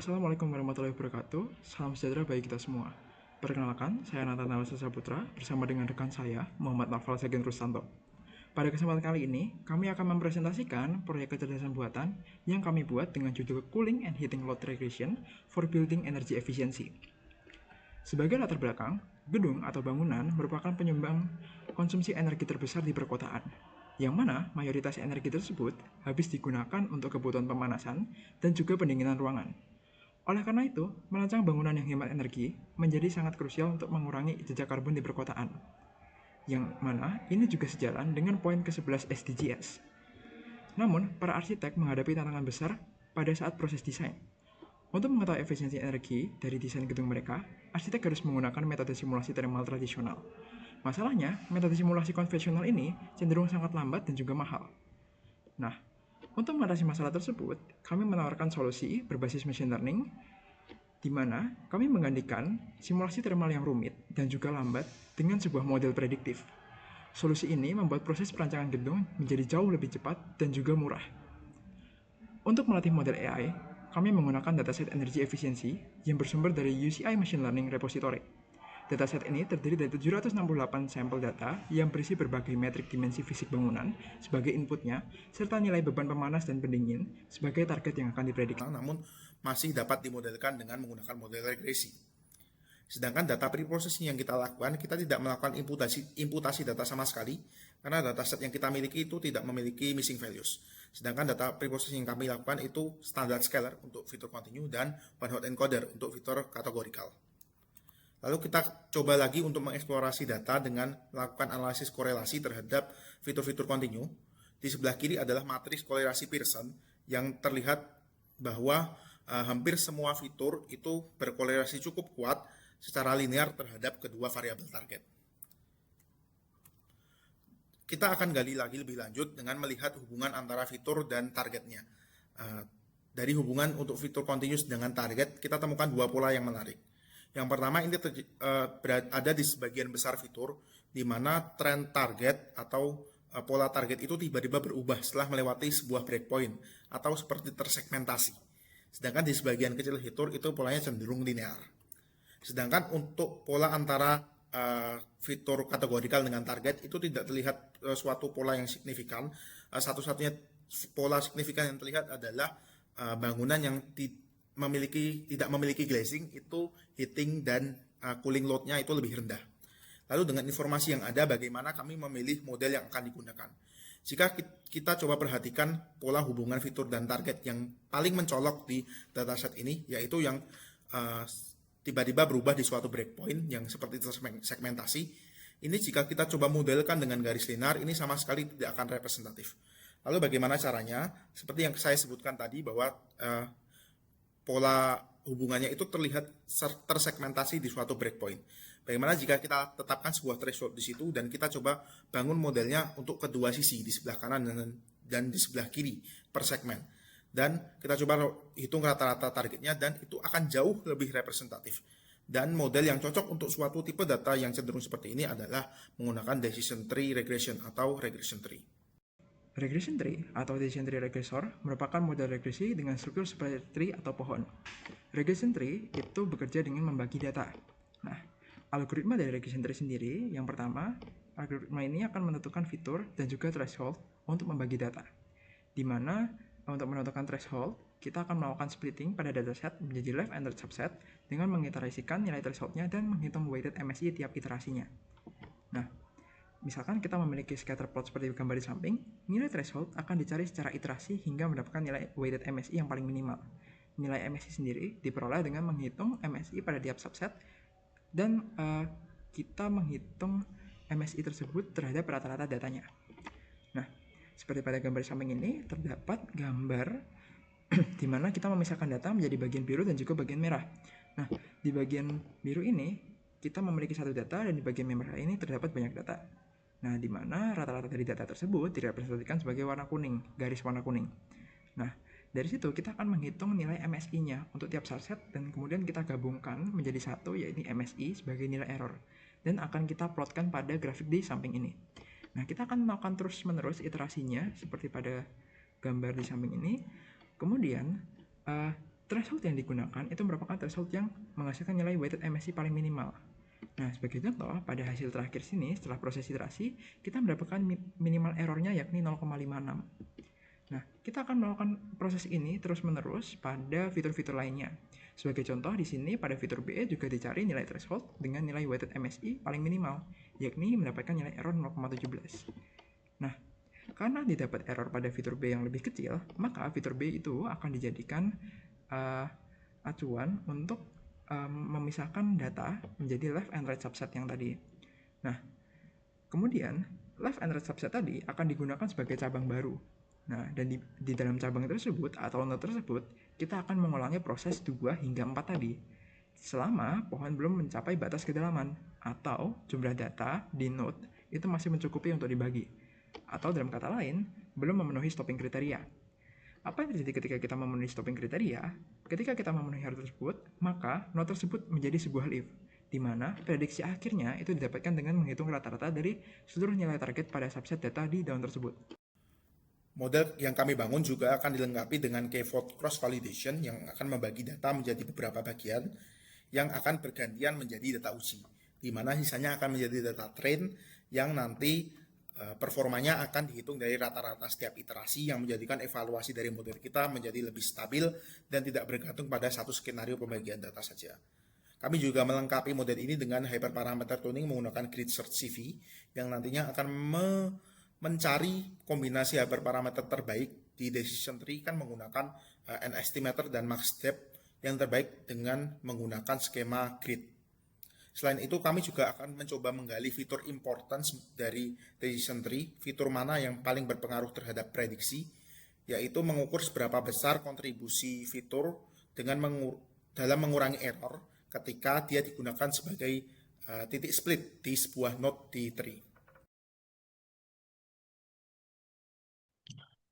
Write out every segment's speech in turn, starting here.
Assalamualaikum warahmatullahi wabarakatuh. Salam sejahtera bagi kita semua. Perkenalkan, saya Nathan Alisa Saputra bersama dengan rekan saya, Muhammad Nafal Sagen Rustanto. Pada kesempatan kali ini, kami akan mempresentasikan proyek kecerdasan buatan yang kami buat dengan judul Cooling and Heating Load Regression for Building Energy Efficiency. Sebagai latar belakang, gedung atau bangunan merupakan penyumbang konsumsi energi terbesar di perkotaan, yang mana mayoritas energi tersebut habis digunakan untuk kebutuhan pemanasan dan juga pendinginan ruangan. Oleh karena itu, merancang bangunan yang hemat energi menjadi sangat krusial untuk mengurangi jejak karbon di perkotaan. Yang mana ini juga sejalan dengan poin ke-11 SDGs. Namun, para arsitek menghadapi tantangan besar pada saat proses desain. Untuk mengetahui efisiensi energi dari desain gedung mereka, arsitek harus menggunakan metode simulasi thermal tradisional. Masalahnya, metode simulasi konvensional ini cenderung sangat lambat dan juga mahal. Nah, untuk mengatasi masalah tersebut, kami menawarkan solusi berbasis machine learning, di mana kami menggantikan simulasi thermal yang rumit dan juga lambat dengan sebuah model prediktif. Solusi ini membuat proses perancangan gedung menjadi jauh lebih cepat dan juga murah. Untuk melatih model AI, kami menggunakan dataset energi efisiensi yang bersumber dari UCI Machine Learning Repository. Dataset ini terdiri dari 768 sampel data yang berisi berbagai metrik dimensi fisik bangunan sebagai inputnya, serta nilai beban pemanas dan pendingin sebagai target yang akan diprediksi. Namun masih dapat dimodelkan dengan menggunakan model regresi. Sedangkan data pre-processing yang kita lakukan, kita tidak melakukan imputasi data sama sekali, karena dataset yang kita miliki itu tidak memiliki missing values. Sedangkan data pre-processing yang kami lakukan itu standar scalar untuk fitur continue dan one hot encoder untuk fitur categorical. Lalu kita coba lagi untuk mengeksplorasi data dengan melakukan analisis korelasi terhadap fitur-fitur continue. Di sebelah kiri adalah matriks korelasi Pearson yang terlihat bahwa hampir semua fitur itu berkorelasi cukup kuat secara linear terhadap kedua variabel target. Kita akan gali lagi lebih lanjut dengan melihat hubungan antara fitur dan targetnya. Dari hubungan untuk fitur continuous dengan target, kita temukan dua pola yang menarik. Yang pertama, ini ada di sebagian besar fitur, di mana tren target atau pola target itu tiba-tiba berubah setelah melewati sebuah breakpoint atau seperti tersegmentasi. Sedangkan di sebagian kecil fitur itu polanya cenderung linear. Sedangkan untuk pola antara fitur kategorikal dengan target itu tidak terlihat suatu pola yang signifikan. Satu-satunya pola signifikan yang terlihat adalah bangunan yang tidak memiliki glazing itu heating dan cooling load-nya itu lebih rendah. Lalu dengan informasi yang ada, bagaimana kami memilih model yang akan digunakan. Jika kita coba perhatikan pola hubungan fitur dan target yang paling mencolok di dataset ini, yaitu yang tiba-tiba berubah di suatu breakpoint yang seperti segmentasi. Ini jika kita coba modelkan dengan garis linear, ini sama sekali tidak akan representatif. Lalu bagaimana caranya? Seperti yang saya sebutkan tadi bahwa pola hubungannya itu terlihat tersegmentasi di suatu breakpoint. Bagaimana jika kita tetapkan sebuah threshold di situ dan kita coba bangun modelnya untuk kedua sisi, di sebelah kanan dan di sebelah kiri per segmen. Dan kita coba hitung rata-rata targetnya dan itu akan jauh lebih representatif. Dan model yang cocok untuk suatu tipe data yang cenderung seperti ini adalah menggunakan decision tree regression atau regression tree. Regression tree atau decision tree regressor merupakan model regresi dengan struktur seperti tree atau pohon. Regression tree itu bekerja dengan membagi data. Nah, algoritma dari regression tree sendiri, yang pertama, algoritma ini akan menentukan fitur dan juga threshold untuk membagi data. Di mana untuk menentukan threshold, kita akan melakukan splitting pada dataset menjadi left and right subset dengan mengiterasikan nilai thresholdnya dan menghitung weighted MSI tiap iterasinya. Nah, misalkan kita memiliki scatter plot seperti gambar di samping, nilai threshold akan dicari secara iterasi hingga mendapatkan nilai weighted MSI yang paling minimal. Nilai MSI sendiri diperoleh dengan menghitung MSI pada tiap subset dan kita menghitung MSI tersebut terhadap rata-rata datanya. Nah, seperti pada gambar di samping ini terdapat gambar di mana kita memisahkan data menjadi bagian biru dan juga bagian merah. Nah, di bagian biru ini kita memiliki satu data dan di bagian merah ini terdapat banyak data. Nah, di mana rata-rata dari data tersebut direpresentasikan sebagai warna kuning, garis warna kuning. Nah, dari situ kita akan menghitung nilai MSI-nya untuk tiap subset dan kemudian kita gabungkan menjadi satu, yaitu MSI sebagai nilai error. Dan akan kita plotkan pada grafik di samping ini. Nah, kita akan melakukan terus-menerus iterasinya seperti pada gambar di samping ini. Kemudian, Threshold yang digunakan itu merupakan threshold yang menghasilkan nilai weighted MSE paling minimal. Nah, sebagai contoh, pada hasil terakhir sini, setelah proses iterasi, kita mendapatkan minimal errornya yakni 0,56. Nah, kita akan melakukan proses ini terus-menerus pada fitur-fitur lainnya. Sebagai contoh, di sini pada fitur B juga dicari nilai threshold dengan nilai weighted MSE paling minimal, yakni mendapatkan nilai error 0,17. Nah, karena didapat error pada fitur B yang lebih kecil, maka fitur B itu akan dijadikan acuan untuk memisahkan data menjadi left and right subset yang tadi. Nah, kemudian left and right subset tadi akan digunakan sebagai cabang baru. Nah, dan di dalam cabang tersebut atau node tersebut, kita akan mengulangi proses 2 hingga 4 tadi selama pohon belum mencapai batas kedalaman atau jumlah data di node itu masih mencukupi untuk dibagi. Atau dalam kata lain, belum memenuhi stopping kriteria. Apa yang terjadi ketika kita memenuhi stopping kriteria? Ketika kita memenuhi hal tersebut, maka node tersebut menjadi sebuah leaf, di mana prediksi akhirnya itu didapatkan dengan menghitung rata-rata dari seluruh nilai target pada subset data di daun tersebut. Model yang kami bangun juga akan dilengkapi dengan K-fold cross validation yang akan membagi data menjadi beberapa bagian yang akan bergantian menjadi data uji, di mana sisanya akan menjadi data train yang nanti performanya akan dihitung dari rata-rata setiap iterasi yang menjadikan evaluasi dari model kita menjadi lebih stabil dan tidak bergantung pada satu skenario pembagian data saja. Kami juga melengkapi model ini dengan hyperparameter tuning menggunakan grid search CV yang nantinya akan mencari kombinasi hyperparameter terbaik di decision tree kan menggunakan n estimator dan max depth yang terbaik dengan menggunakan skema grid. Selain itu, kami juga akan mencoba menggali fitur importance dari decision tree, fitur mana yang paling berpengaruh terhadap prediksi, yaitu mengukur seberapa besar kontribusi fitur dalam mengurangi error ketika dia digunakan sebagai titik split di sebuah node di tree.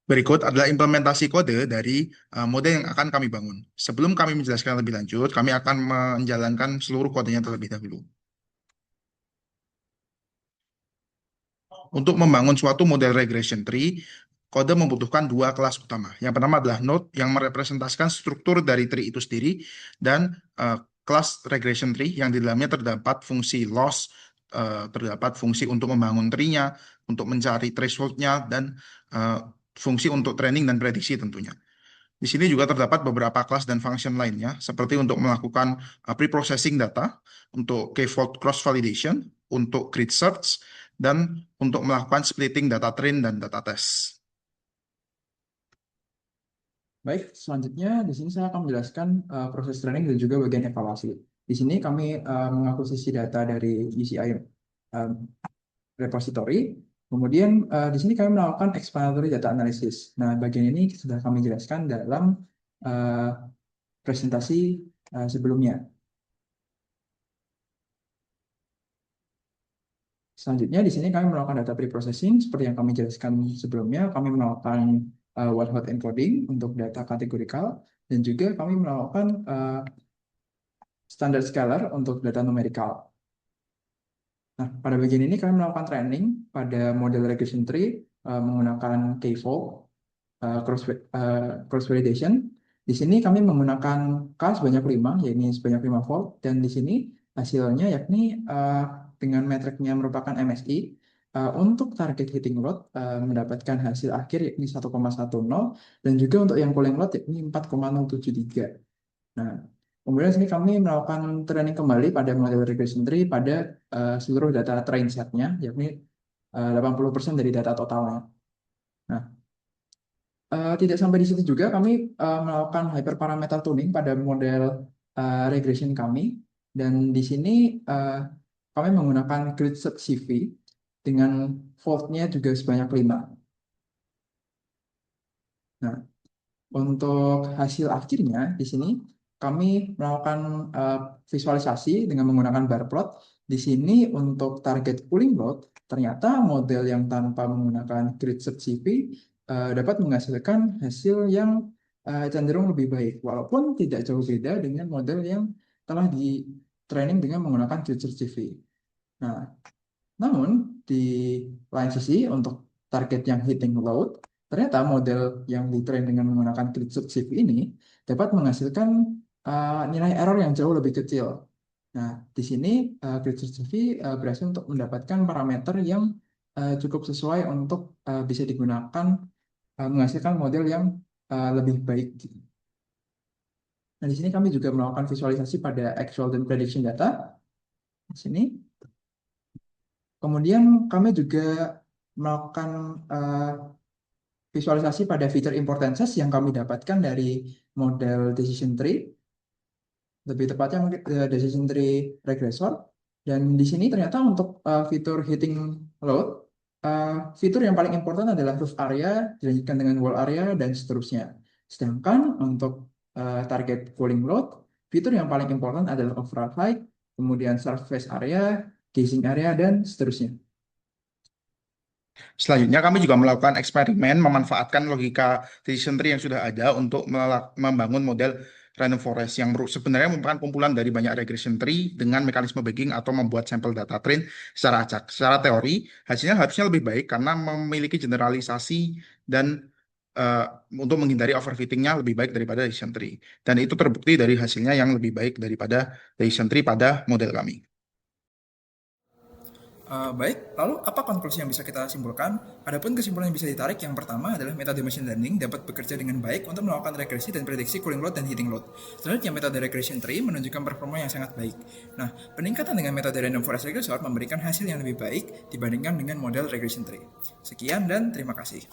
Berikut adalah implementasi kode dari model yang akan kami bangun. Sebelum kami menjelaskan lebih lanjut, kami akan menjalankan seluruh kodenya terlebih dahulu. Untuk membangun suatu model regression tree, kode membutuhkan dua kelas utama. Yang pertama adalah node yang merepresentasikan struktur dari tree itu sendiri, dan kelas regression tree yang di dalamnya terdapat fungsi loss, terdapat fungsi untuk membangun tree-nya, untuk mencari threshold-nya, dan fungsi untuk training dan prediksi tentunya. Di sini juga terdapat beberapa kelas dan function lainnya, seperti untuk melakukan pre-processing data, untuk K-fold cross validation, untuk grid search, dan untuk melakukan splitting data train dan data test. Baik, selanjutnya di sini saya akan menjelaskan proses training dan juga bagian evaluasi. Di sini kami mengakuisisi data dari UCI repository. Kemudian di sini kami melakukan explanatory data analysis. Nah, bagian ini sudah kami jelaskan dalam presentasi sebelumnya. Selanjutnya di sini kami melakukan data pre-processing seperti yang kami jelaskan sebelumnya. Kami melakukan white hot encoding untuk data kategorikal dan juga kami melakukan standard scalar untuk data numerikal. Nah, pada bagian ini kami melakukan training pada model regression tree menggunakan K-fold cross validation. Di sini kami menggunakan K sebanyak 5, yaitu sebanyak 5 fold, dan di sini hasilnya yakni dengan metriknya merupakan MSI. Untuk target hitting load mendapatkan hasil akhir yakni 1,10 dan juga untuk yang cooling load yakni 4,073. Nah, kemudian sini kami melakukan training kembali pada model regression tree pada seluruh data train setnya, yakni 80% dari data totalnya. Nah, tidak sampai di situ juga, kami melakukan hyperparameter tuning pada model regression kami, dan di sini kami menggunakan grid search CV dengan fold-nya juga sebanyak 5. Nah, untuk hasil akhirnya di sini kami melakukan visualisasi dengan menggunakan bar plot. Di sini untuk target cooling load, ternyata model yang tanpa menggunakan grid search CV dapat menghasilkan hasil yang cenderung lebih baik, walaupun tidak jauh beda dengan model yang telah di training dengan menggunakan grid search CV. Nah, namun di lain sisi untuk target yang hitting load, ternyata model yang ditrain dengan menggunakan Click-Shift ini dapat menghasilkan nilai error yang jauh lebih kecil. Nah, di sini Click-Shift berhasil untuk mendapatkan parameter yang cukup sesuai untuk bisa digunakan menghasilkan model yang lebih baik. Nah, di sini kami juga melakukan visualisasi pada actual dan prediction data. Di sini. Kemudian kami juga melakukan visualisasi pada feature importances yang kami dapatkan dari model decision tree, lebih tepatnya mungkin decision tree regressor. Dan di sini ternyata untuk fitur hitting load, fitur yang paling important adalah roof area, dilanjutkan dengan wall area, dan seterusnya. Sedangkan untuk target cooling load, fitur yang paling important adalah overall height, kemudian surface area, casing area, dan seterusnya. Selanjutnya, kami juga melakukan eksperimen memanfaatkan logika decision tree yang sudah ada untuk membangun model random forest yang sebenarnya merupakan kumpulan dari banyak regression tree dengan mekanisme bagging atau membuat sampel data train secara acak. Secara teori, hasilnya harusnya lebih baik karena memiliki generalisasi dan untuk menghindari overfittingnya lebih baik daripada decision tree. Dan itu terbukti dari hasilnya yang lebih baik daripada decision tree pada model kami. Baik, lalu apa konklusi yang bisa kita simpulkan? Adapun kesimpulan yang bisa ditarik, yang pertama adalah metode machine learning dapat bekerja dengan baik untuk melakukan regresi dan prediksi cooling load dan heating load. Selanjutnya, metode regression tree menunjukkan performa yang sangat baik. Nah, peningkatan dengan metode random forest regressor memberikan hasil yang lebih baik dibandingkan dengan model regression tree. Sekian dan terima kasih.